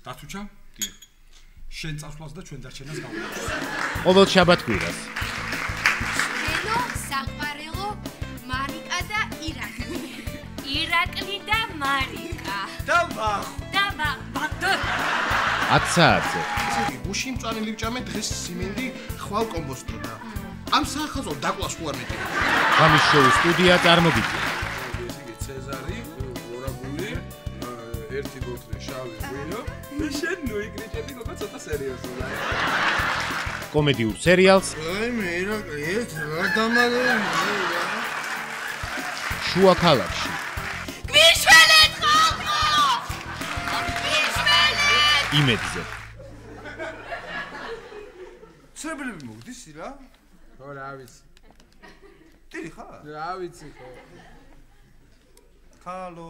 დათუჩა? დიახ. შენ წასვლას და ჩვენ დარჩენას გავაკეთე. ყოველ შაბათ-კვირას. ელო, საყვარელო, მარიკა და ირაკლი. ირაკლი და მარიკა. და ვახ. 10 საათზე. გუში მწვანე ლიბჭამე დღეს სიმინდი ხვალ კომბოსტოდა. ამ საახალწლო დაკლას ხო არ მეტია. ღამის შოუ სტუდია წარმოგიდგენს. იგი ცეზარი, ორაგული, ერთი ბოთლი შავი ღვინო. შენ ნუ იკრიჭები გოგო ცოტა სერიოზულად. კომედიურ სერიალს აი მე ირაკლი ერთ რა დამაგრე. შუა ქალაქში. გვიშველეთ ხალხო! გვიშველეთ! იმედზე. ცრებილები მოგდის რა? ხო რა ვიცი. ტირი ხარ? რა ვიცი ხო. ქალო